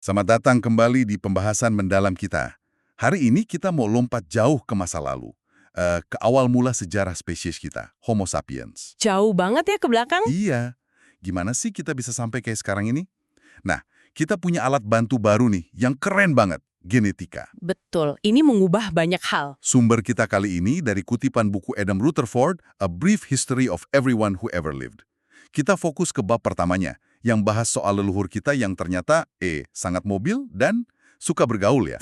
Selamat datang kembali di pembahasan mendalam kita. Hari ini kita mau lompat jauh ke masa lalu, ke awal mula sejarah spesies kita, Homo sapiens. Jauh banget ya ke belakang? Iya, gimana sih kita bisa sampai kayak sekarang ini? Nah, kita punya alat bantu baru nih, yang keren banget, genetika. Betul, ini mengubah banyak hal. Sumber kita kali ini dari kutipan buku Adam Rutherford, A Brief History of Everyone Who Ever Lived. Kita fokus ke bab pertamanya, yang bahas soal leluhur kita yang ternyata, sangat mobil dan suka bergaul ya.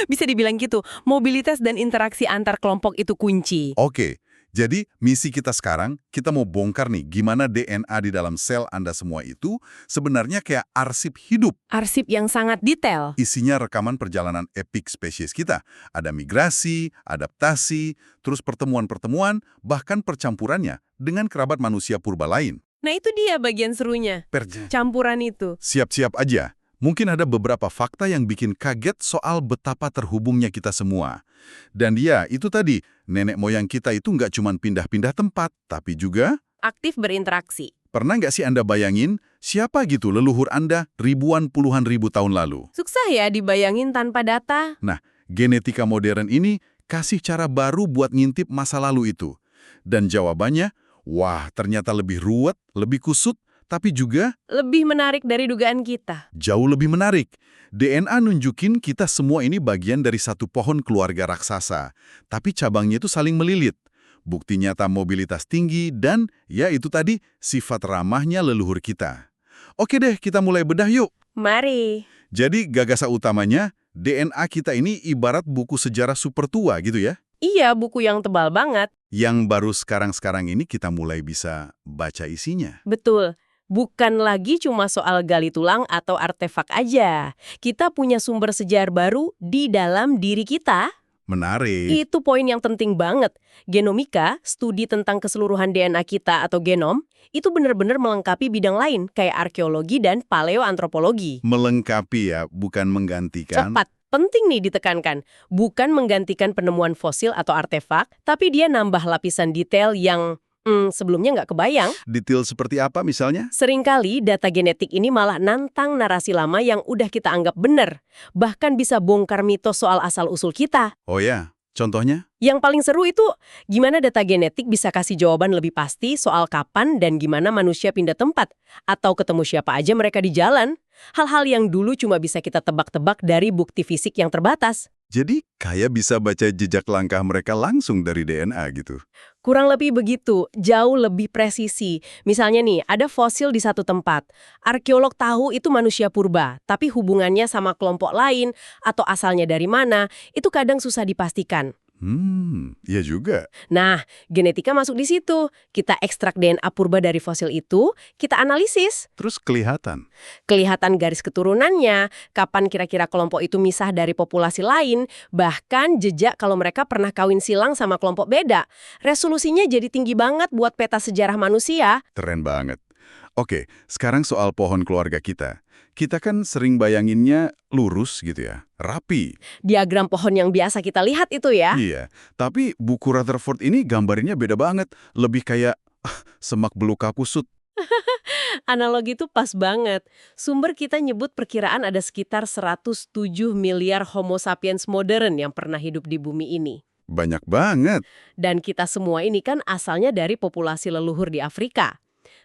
Bisa dibilang gitu, mobilitas dan interaksi antar kelompok itu kunci. Oke, jadi misi kita sekarang, kita mau bongkar nih gimana DNA di dalam sel Anda semua itu sebenarnya kayak arsip hidup. Arsip yang sangat detail. Isinya rekaman perjalanan epik spesies kita. Ada migrasi, adaptasi, terus pertemuan-pertemuan, bahkan percampurannya dengan kerabat manusia purba lain. Nah itu dia bagian serunya, campuran itu. Siap-siap aja. Mungkin ada beberapa fakta yang bikin kaget soal betapa terhubungnya kita semua. Dan dia, itu tadi, nenek moyang kita itu nggak cuma pindah-pindah tempat, tapi juga... Aktif berinteraksi. Pernah nggak sih Anda bayangin, siapa gitu leluhur Anda ribuan puluhan ribu tahun lalu? Susah ya dibayangin tanpa data. Nah, genetika modern ini kasih cara baru buat ngintip masa lalu itu. Dan jawabannya, wah ternyata lebih ruwet, lebih kusut, tapi juga Lebih menarik dari dugaan kita. jauh lebih menarik. DNA nunjukin kita semua ini bagian dari satu pohon keluarga raksasa. Tapi cabangnya itu saling melilit. Bukti nyata mobilitas tinggi dan, ya itu tadi, sifat ramahnya leluhur kita. Oke deh, kita mulai bedah yuk. Mari. Jadi gagasan utamanya, DNA kita ini ibarat buku sejarah super tua gitu ya. Iya, buku yang tebal banget. Yang baru sekarang-sekarang ini kita mulai bisa baca isinya. Betul. Bukan lagi cuma soal gali tulang atau artefak aja. Kita punya sumber sejarah baru di dalam diri kita. Menarik. Itu poin yang penting banget. Genomika, studi tentang keseluruhan DNA kita atau genom, itu benar-benar melengkapi bidang lain, kayak arkeologi dan paleoantropologi. Melengkapi ya, bukan menggantikan. Cepat, penting nih ditekankan. Bukan menggantikan penemuan fosil atau artefak, tapi dia nambah lapisan detail yang sebelumnya nggak kebayang. Detail seperti apa misalnya? Seringkali data genetik ini malah nantang narasi lama yang udah kita anggap benar. Bahkan bisa bongkar mitos soal asal-usul kita. Oh ya, contohnya? Yang paling seru itu, gimana data genetik bisa kasih jawaban lebih pasti soal kapan dan gimana manusia pindah tempat. Atau ketemu siapa aja mereka di jalan. Hal-hal yang dulu cuma bisa kita tebak-tebak dari bukti fisik yang terbatas. Jadi kayak bisa baca jejak langkah mereka langsung dari DNA gitu. Kurang lebih begitu, jauh lebih presisi. Misalnya nih, ada fosil di satu tempat. Arkeolog tahu itu manusia purba, tapi hubungannya sama kelompok lain atau asalnya dari mana, itu kadang susah dipastikan. Iya juga. Nah, genetika masuk di situ. Kita ekstrak DNA purba dari fosil itu, kita analisis. Terus kelihatan. Kelihatan garis keturunannya, kapan kira-kira kelompok itu misah dari populasi lain, bahkan jejak kalau mereka pernah kawin silang sama kelompok beda. Resolusinya jadi tinggi banget buat peta sejarah manusia. Keren banget. Oke, sekarang soal pohon keluarga kita. Kita kan sering bayanginnya lurus gitu ya, rapi. Diagram pohon yang biasa kita lihat itu ya. Iya, tapi buku Rutherford ini gambarnya beda banget. Lebih kayak semak belukar kusut. Analogi itu pas banget. Sumber kita nyebut perkiraan ada sekitar 107 miliar Homo sapiens modern yang pernah hidup di bumi ini. Banyak banget. Dan kita semua ini kan asalnya dari populasi leluhur di Afrika.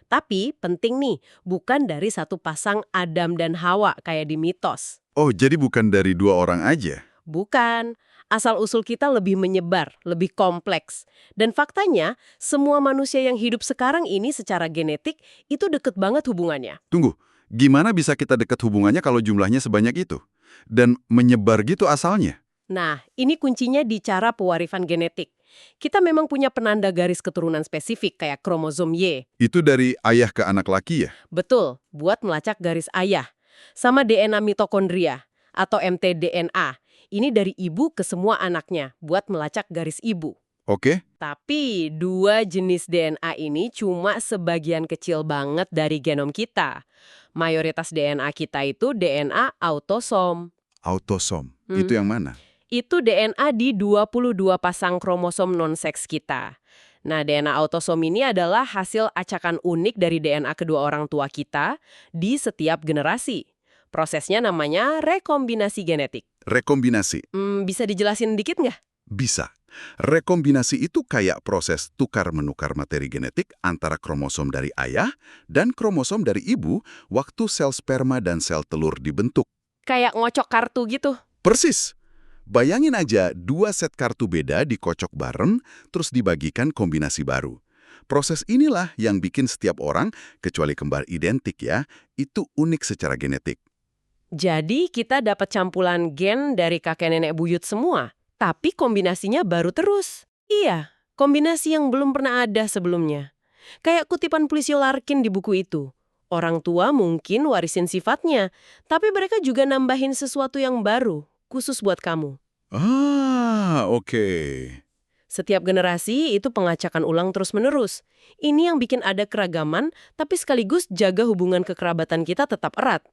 Tapi penting nih, bukan dari satu pasang Adam dan Hawa kayak di mitos. Oh, jadi bukan dari dua orang aja? Bukan. Asal-usul kita lebih menyebar, lebih kompleks. Dan faktanya, semua manusia yang hidup sekarang ini secara genetik itu deket banget hubungannya. Tunggu, gimana bisa kita dekat hubungannya kalau jumlahnya sebanyak itu? Dan menyebar gitu asalnya? Nah, ini kuncinya di cara pewarifan genetik. Kita memang punya penanda garis keturunan spesifik kayak kromosom Y. Itu dari ayah ke anak laki ya? Betul, buat melacak garis ayah. Sama DNA mitokondria atau mtDNA. Ini dari ibu ke semua anaknya buat melacak garis ibu. Oke. Tapi dua jenis DNA ini cuma sebagian kecil banget dari genom kita. Mayoritas DNA kita itu DNA autosom. Autosom. Itu yang mana? Itu DNA di 22 pasang kromosom non-seks kita. Nah, DNA autosom ini adalah hasil acakan unik dari DNA kedua orang tua kita di setiap generasi. Prosesnya namanya rekombinasi genetik. Rekombinasi. Bisa dijelasin dikit nggak? Bisa. Rekombinasi itu kayak proses tukar-menukar materi genetik antara kromosom dari ayah dan kromosom dari ibu waktu sel sperma dan sel telur dibentuk. Kayak ngocok kartu gitu. Persis. Bayangin aja 2 set kartu beda dikocok bareng, terus dibagikan kombinasi baru. Proses inilah yang bikin setiap orang, kecuali kembar identik ya, itu unik secara genetik. Jadi kita dapat campuran gen dari kakek nenek buyut semua. Tapi kombinasinya baru terus. Iya, kombinasi yang belum pernah ada sebelumnya. Kayak kutipan puisi Larkin di buku itu. Orang tua mungkin warisin sifatnya, tapi mereka juga nambahin sesuatu yang baru, khusus buat kamu. Oke. Setiap generasi itu pengacakan ulang terus-menerus. Ini yang bikin ada keragaman, tapi sekaligus jaga hubungan kekerabatan kita tetap erat.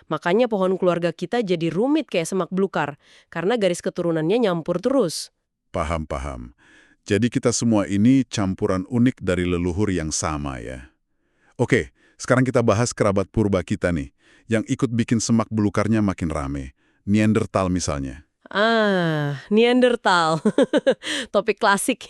Makanya pohon keluarga kita jadi rumit kayak semak belukar, karena garis keturunannya nyampur terus. Paham. Jadi kita semua ini campuran unik dari leluhur yang sama ya. Oke, sekarang kita bahas kerabat purba kita nih, yang ikut bikin semak belukarnya makin rame. Neanderthal misalnya. Neanderthal. Topik klasik.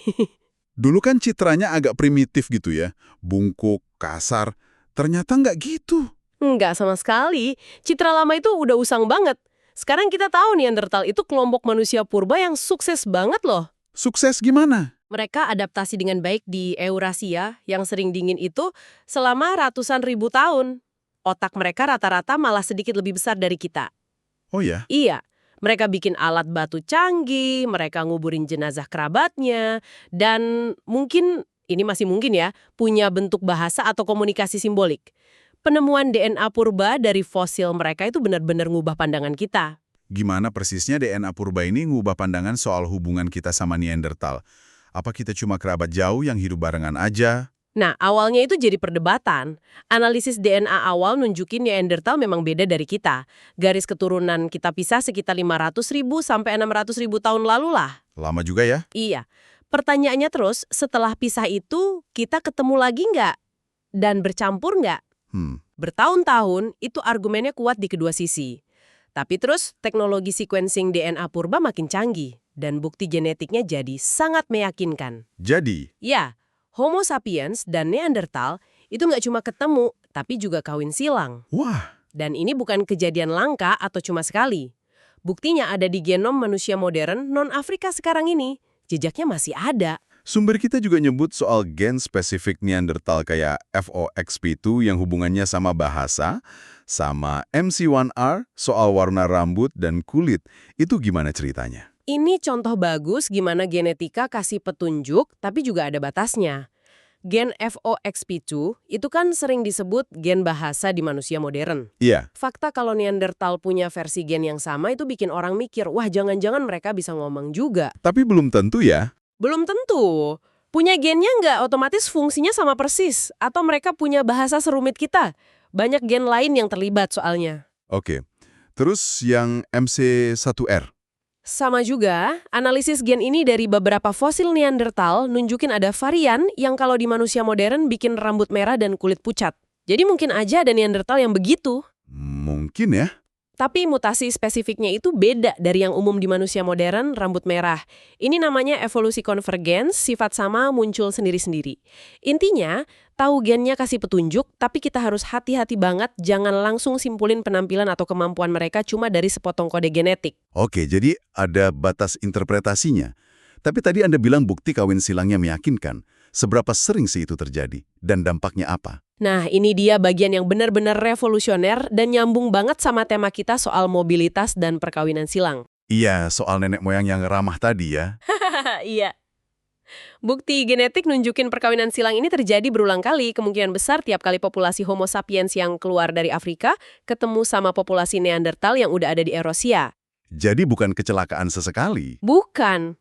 Dulu kan citranya agak primitif gitu ya, bungkuk, kasar. Ternyata nggak gitu. Enggak sama sekali. Citra lama itu udah usang banget. Sekarang kita tahu Neanderthal itu kelompok manusia purba yang sukses banget loh. Sukses gimana? Mereka adaptasi dengan baik di Eurasia yang sering dingin itu selama ratusan ribu tahun. Otak mereka rata-rata malah sedikit lebih besar dari kita. Oh ya? Iya, mereka bikin alat batu canggih, mereka nguburin jenazah kerabatnya, dan mungkin, ini masih mungkin ya, punya bentuk bahasa atau komunikasi simbolik. Penemuan DNA purba dari fosil mereka itu benar-benar ngubah pandangan kita. Gimana persisnya DNA purba ini ngubah pandangan soal hubungan kita sama Neanderthal? Apa kita cuma kerabat jauh yang hidup barengan aja? Nah, awalnya itu jadi perdebatan. Analisis DNA awal nunjukin Neanderthal memang beda dari kita. Garis keturunan kita pisah sekitar 500.000 sampai 600.000 tahun lalu lah. Lama juga ya? Iya. Pertanyaannya terus, setelah pisah itu, kita ketemu lagi nggak? Dan bercampur nggak? Bertahun-tahun, itu argumennya kuat di kedua sisi. Tapi terus, teknologi sequencing DNA purba makin canggih, dan bukti genetiknya jadi sangat meyakinkan. Jadi? Ya, Homo sapiens dan Neanderthal itu nggak cuma ketemu, tapi juga kawin silang. Wah! Dan ini bukan kejadian langka atau cuma sekali. Buktinya ada di genom manusia modern non-Afrika sekarang ini. Jejaknya masih ada. Sumber kita juga nyebut soal gen spesifik Neanderthal kayak FOXP2 yang hubungannya sama bahasa, sama MC1R soal warna rambut dan kulit. Itu gimana ceritanya? Ini contoh bagus gimana genetika kasih petunjuk, tapi juga ada batasnya. Gen FOXP2 itu kan sering disebut gen bahasa di manusia modern. Iya. Fakta kalau Neanderthal punya versi gen yang sama itu bikin orang mikir, wah jangan-jangan mereka bisa ngomong juga. Tapi belum tentu ya. Belum tentu. Punya gennya nggak otomatis fungsinya sama persis. Atau mereka punya bahasa serumit kita. Banyak gen lain yang terlibat soalnya. Oke. Terus yang MC1R? Sama juga, analisis gen ini dari beberapa fosil Neanderthal nunjukin ada varian yang kalau di manusia modern bikin rambut merah dan kulit pucat. Jadi mungkin aja ada Neanderthal yang begitu. Mungkin ya. Tapi mutasi spesifiknya itu beda dari yang umum di manusia modern, rambut merah. Ini namanya evolusi konvergens, sifat sama muncul sendiri-sendiri. Intinya, tahu gennya kasih petunjuk, tapi kita harus hati-hati banget jangan langsung simpulin penampilan atau kemampuan mereka cuma dari sepotong kode genetik. Oke, jadi ada batas interpretasinya. Tapi tadi Anda bilang bukti kawin silangnya meyakinkan. Seberapa sering sih itu terjadi? Dan dampaknya apa? Nah, ini dia bagian yang benar-benar revolusioner dan nyambung banget sama tema kita soal mobilitas dan perkawinan silang. Iya, soal nenek moyang yang ramah tadi ya. Iya. Bukti genetik nunjukin perkawinan silang ini terjadi berulang kali, kemungkinan besar tiap kali populasi Homo sapiens yang keluar dari Afrika ketemu sama populasi Neanderthal yang udah ada di Eurasia. Jadi bukan kecelakaan sesekali. Bukan.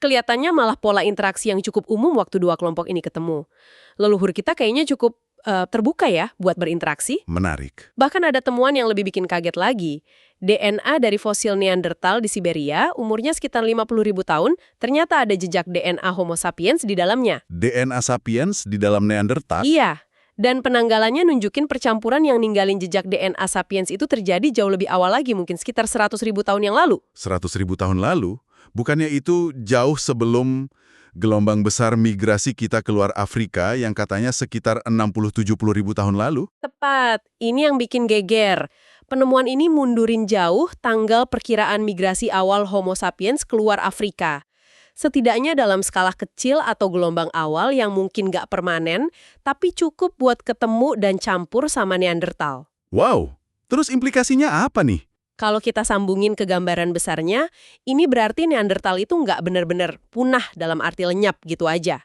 Kelihatannya malah pola interaksi yang cukup umum waktu dua kelompok ini ketemu. Leluhur kita kayaknya cukup terbuka ya buat berinteraksi. Menarik. Bahkan ada temuan yang lebih bikin kaget lagi. DNA dari fosil Neanderthal di Siberia, umurnya sekitar 50.000 tahun, ternyata ada jejak DNA Homo sapiens di dalamnya. DNA sapiens di dalam Neanderthal? Iya, Dan penanggalannya nunjukin percampuran yang ninggalin jejak DNA sapiens itu terjadi jauh lebih awal lagi, mungkin sekitar 100.000 tahun yang lalu. 100.000 tahun lalu? Bukannya itu jauh sebelum gelombang besar migrasi kita keluar Afrika yang katanya sekitar 60-70 ribu tahun lalu? Tepat, ini yang bikin geger. Penemuan ini mundurin jauh tanggal perkiraan migrasi awal Homo sapiens keluar Afrika. Setidaknya dalam skala kecil atau gelombang awal yang mungkin nggak permanen, tapi cukup buat ketemu dan campur sama Neandertal. Wow, terus implikasinya apa nih? Kalau kita sambungin ke gambaran besarnya, ini berarti Neandertal itu nggak benar-benar punah dalam arti lenyap gitu aja.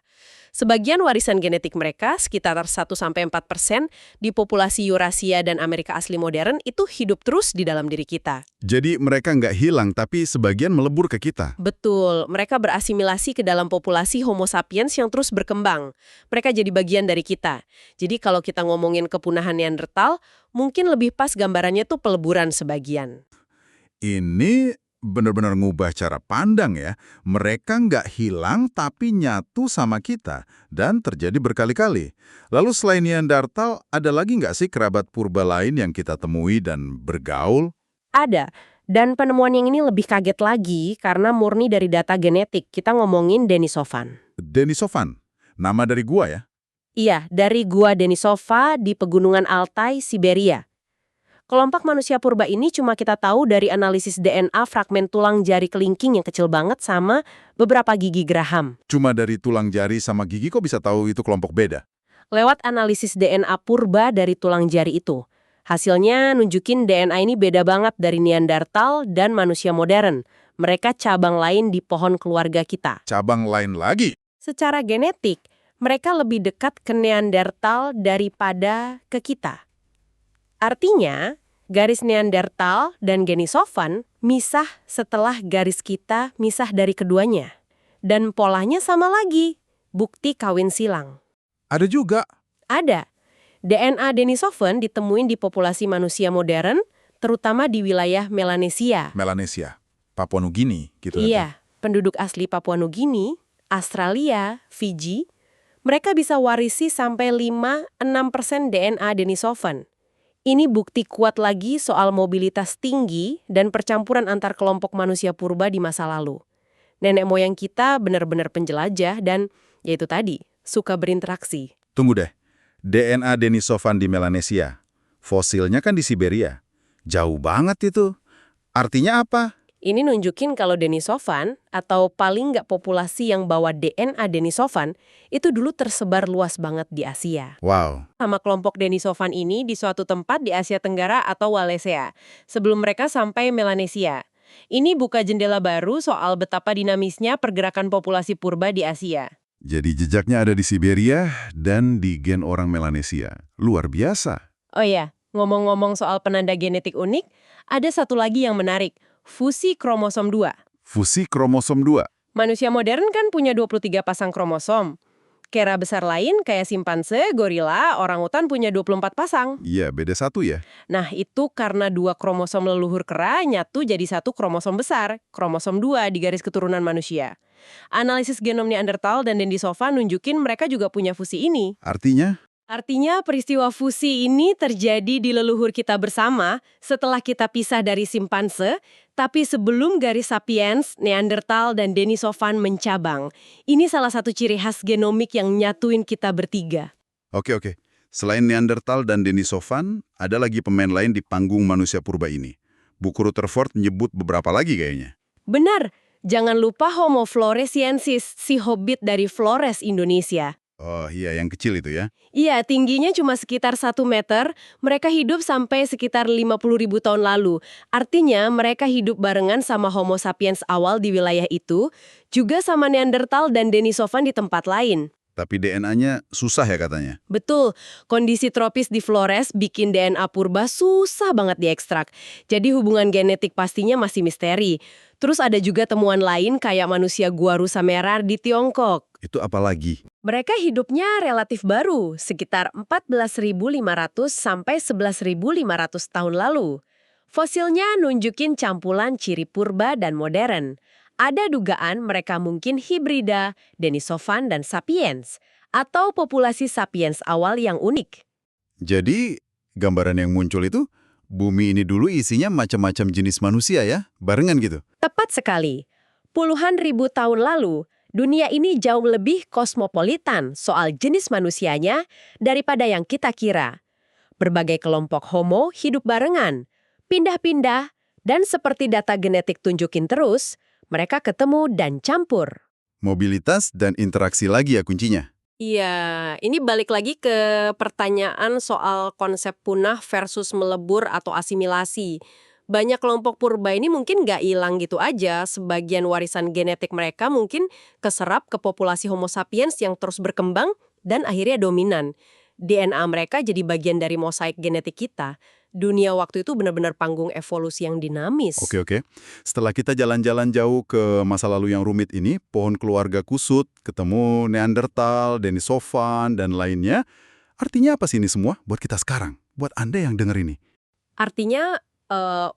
Sebagian warisan genetik mereka, sekitar 1-4% di populasi Eurasia dan Amerika asli modern, itu hidup terus di dalam diri kita. Jadi mereka nggak hilang, tapi sebagian melebur ke kita. Betul, mereka berasimilasi ke dalam populasi Homo sapiens yang terus berkembang. Mereka jadi bagian dari kita. Jadi kalau kita ngomongin kepunahan Neandertal, mungkin lebih pas gambarannya tuh peleburan sebagian. Ini benar-benar ngubah cara pandang ya. Mereka nggak hilang tapi nyatu sama kita dan terjadi berkali-kali. Lalu selain Neandertal, ada lagi nggak sih kerabat purba lain yang kita temui dan bergaul? Ada. Dan penemuan yang ini lebih kaget lagi karena murni dari data genetik. Kita ngomongin Denisovan. Denisovan, nama dari gua ya? Iya, dari Gua Denisova di Pegunungan Altai, Siberia. Kelompok manusia purba ini cuma kita tahu dari analisis DNA fragmen tulang jari kelingking yang kecil banget sama beberapa gigi geraham. Cuma dari tulang jari sama gigi kok bisa tahu itu kelompok beda? Lewat analisis DNA purba dari tulang jari itu. Hasilnya nunjukin DNA ini beda banget dari Neandertal dan manusia modern. Mereka cabang lain di pohon keluarga kita. Cabang lain lagi? Secara genetik, mereka lebih dekat ke Neandertal daripada ke kita. Artinya, garis Neandertal dan Denisovan misah setelah garis kita misah dari keduanya. Dan polanya sama lagi, bukti kawin silang. Ada juga. Ada. DNA Denisovan ditemuin di populasi manusia modern, terutama di wilayah Melanesia. Melanesia, Papua Nugini gitu. Iya, penduduk asli Papua Nugini, Australia, Fiji, mereka bisa warisi sampai 5-6% DNA Denisovan. Ini bukti kuat lagi soal mobilitas tinggi dan percampuran antar kelompok manusia purba di masa lalu. Nenek moyang kita benar-benar penjelajah dan, yaitu tadi, suka berinteraksi. Tunggu deh, DNA Denisovan di Melanesia. Fosilnya kan di Siberia. Jauh banget itu. Artinya apa? Ini nunjukin kalau Denisovan, atau paling nggak populasi yang bawa DNA Denisovan, itu dulu tersebar luas banget di Asia. Wow. Sama kelompok Denisovan ini di suatu tempat di Asia Tenggara atau Wallacea, sebelum mereka sampai Melanesia. Ini buka jendela baru soal betapa dinamisnya pergerakan populasi purba di Asia. Jadi jejaknya ada di Siberia dan di gen orang Melanesia. Luar biasa. Oh iya, ngomong-ngomong soal penanda genetik unik, ada satu lagi yang menarik. Fusi kromosom 2. Fusi kromosom 2. Manusia modern kan punya 23 pasang kromosom. Kera besar lain kayak simpanse, gorila, orangutan punya 24 pasang. Iya, beda satu ya. Nah, itu karena 2 kromosom leluhur kera nyatu jadi 1 kromosom besar, kromosom 2 di garis keturunan manusia. Analisis genom Neandertal dan Denisovan nunjukin mereka juga punya fusi ini. Artinya peristiwa fusi ini terjadi di leluhur kita bersama setelah kita pisah dari simpanse, tapi sebelum garis sapiens, Neandertal, dan Denisovan mencabang. Ini salah satu ciri khas genomik yang nyatuin kita bertiga. Oke. Selain Neandertal dan Denisovan, ada lagi pemain lain di panggung manusia purba ini. Buku Rutherford nyebut beberapa lagi kayaknya. Benar, jangan lupa Homo floresiensis, si hobbit dari Flores, Indonesia. Oh iya, yang kecil itu ya. Iya, tingginya cuma sekitar 1 meter, mereka hidup sampai sekitar 50.000 tahun lalu. Artinya, mereka hidup barengan sama Homo sapiens awal di wilayah itu, juga sama Neandertal dan Denisovan di tempat lain. Tapi DNA-nya susah ya katanya. Betul, kondisi tropis di Flores bikin DNA purba susah banget diekstrak. Jadi hubungan genetik pastinya masih misteri. Terus ada juga temuan lain kayak manusia gua rusa merah di Tiongkok. Itu apa lagi? Mereka hidupnya relatif baru, sekitar 14.500 sampai 11.500 tahun lalu. Fosilnya nunjukin campuran ciri purba dan modern. Ada dugaan mereka mungkin hibrida, Denisovan dan sapiens, atau populasi sapiens awal yang unik. Jadi, gambaran yang muncul itu, bumi ini dulu isinya macam-macam jenis manusia ya, barengan gitu. Tepat sekali. Puluhan ribu tahun lalu, dunia ini jauh lebih kosmopolitan soal jenis manusianya daripada yang kita kira. Berbagai kelompok homo hidup barengan, pindah-pindah, dan seperti data genetik tunjukin terus, mereka ketemu dan campur. Mobilitas dan interaksi lagi ya kuncinya. Iya, ini balik lagi ke pertanyaan soal konsep punah versus melebur atau asimilasi. Banyak kelompok purba ini mungkin nggak hilang gitu aja, sebagian warisan genetik mereka mungkin keserap ke populasi Homo sapiens yang terus berkembang dan akhirnya dominan. DNA mereka jadi bagian dari mosaik genetik kita. Dunia waktu itu benar-benar panggung evolusi yang dinamis. Oke. Setelah kita jalan-jalan jauh ke masa lalu yang rumit ini, pohon keluarga kusut, ketemu Neanderthal, Denisovan, dan lainnya. Artinya apa sih ini semua buat kita sekarang? Buat Anda yang denger ini. Artinya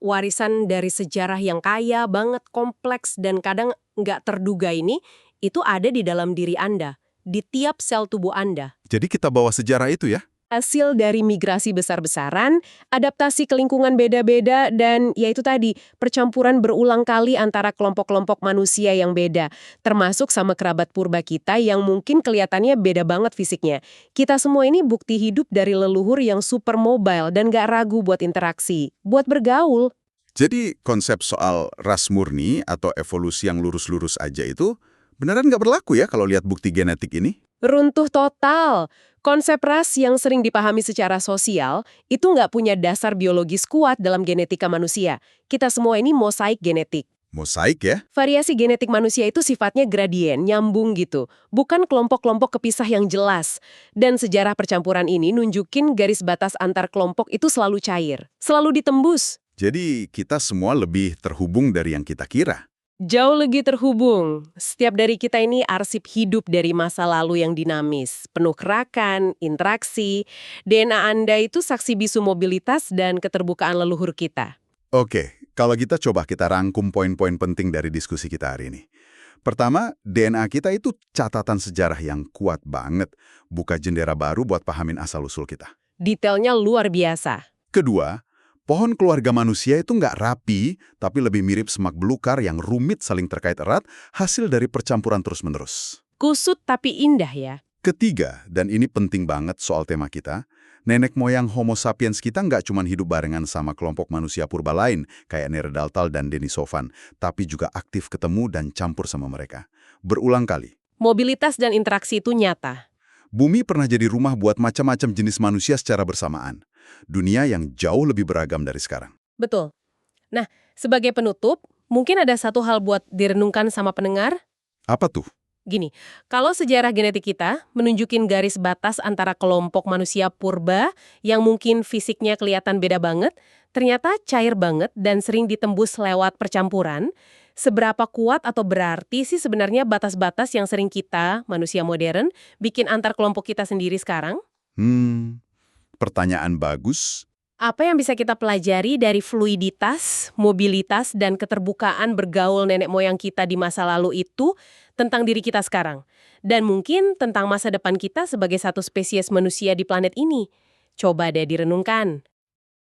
warisan dari sejarah yang kaya banget, kompleks, dan kadang nggak terduga ini, itu ada di dalam diri Anda, di tiap sel tubuh Anda. Jadi kita bawa sejarah itu ya? Hasil dari migrasi besar-besaran, adaptasi ke lingkungan beda-beda, dan yaitu tadi, percampuran berulang kali antara kelompok-kelompok manusia yang beda, termasuk sama kerabat purba kita yang mungkin kelihatannya beda banget fisiknya. Kita semua ini bukti hidup dari leluhur yang super mobile dan gak ragu buat interaksi, buat bergaul. Jadi konsep soal ras murni atau evolusi yang lurus-lurus aja itu beneran nggak berlaku ya kalau lihat bukti genetik ini? Runtuh total. Konsep ras yang sering dipahami secara sosial itu nggak punya dasar biologis kuat dalam genetika manusia. Kita semua ini mosaik genetik. Mosaik ya? Variasi genetik manusia itu sifatnya gradien, nyambung gitu. Bukan kelompok-kelompok kepisah yang jelas. Dan sejarah percampuran ini nunjukin garis batas antar kelompok itu selalu cair. Selalu ditembus. Jadi kita semua lebih terhubung dari yang kita kira. Jauh lebih terhubung. Setiap dari kita ini arsip hidup dari masa lalu yang dinamis, penuh gerakan, interaksi. DNA Anda itu saksi bisu mobilitas dan keterbukaan leluhur kita. Oke, kalau kita coba kita rangkum poin-poin penting dari diskusi kita hari ini. Pertama, DNA kita itu catatan sejarah yang kuat banget. Buka jendela baru buat pahamin asal-usul kita. Detailnya luar biasa. Kedua, pohon keluarga manusia itu nggak rapi, tapi lebih mirip semak belukar yang rumit saling terkait erat, hasil dari percampuran terus-menerus. Kusut tapi indah ya. Ketiga, dan ini penting banget soal tema kita, nenek moyang Homo sapiens kita nggak cuma hidup barengan sama kelompok manusia purba lain, kayak Neanderthal dan Denisovan, tapi juga aktif ketemu dan campur sama mereka. Berulang kali. Mobilitas dan interaksi itu nyata. Bumi pernah jadi rumah buat macam-macam jenis manusia secara bersamaan. Dunia yang jauh lebih beragam dari sekarang. Betul. Nah, sebagai penutup, mungkin ada satu hal buat direnungkan sama pendengar. Apa tuh? Gini, kalau sejarah genetik kita menunjukin garis batas antara kelompok manusia purba yang mungkin fisiknya kelihatan beda banget, ternyata cair banget dan sering ditembus lewat percampuran, seberapa kuat atau berarti sih sebenarnya batas-batas yang sering kita, manusia modern, bikin antar kelompok kita sendiri sekarang? Pertanyaan bagus. Apa yang bisa kita pelajari dari fluiditas, mobilitas, dan keterbukaan bergaul nenek moyang kita di masa lalu itu tentang diri kita sekarang? Dan mungkin tentang masa depan kita sebagai satu spesies manusia di planet ini. Coba deh direnungkan.